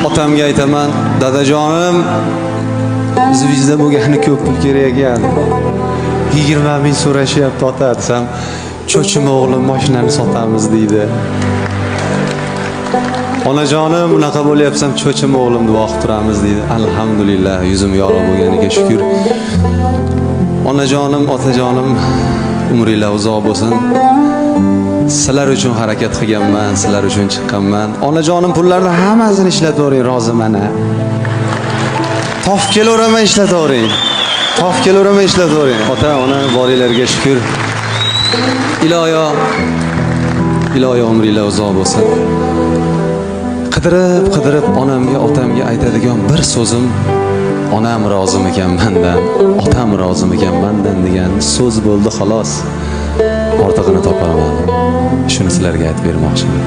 Otamga aytaman, dadajonim, bizda bo'lgani ko'p pul kerak ekan. 20 ming so'rashyapti ota desam, cho'chima o'g'lim mashinani sotamiz deydi. Onajonim, bunaqa bo'lyapsam cho'chima o'g'lim duo qilib turamiz deydi. Alhamdulillah, yuzim yorug' bo'lganiga shukr. Onajonim, otajonim, umringlar uzoq bo'lsin. Sizlar uchun harakat qilganman, sizlar uchun chiqqanman. Onajonim, pullarni hammasini ishlatavering, roziman. Topib kelaveraman, ishlatavering. Topib kelaveraman, ishlatavering. Ota, ona, boringlarga shukr. Iloyo umringlar uzoq bo'lsin. Qidirib onamga, otamga aytadigan bir so'zim, onam rozimikan mendan, otam rozimikan mendan degan so'z bo'ldi xolos. Ortig'ini topa olmadim. Shuni sizlarga aytib bermoqchiman.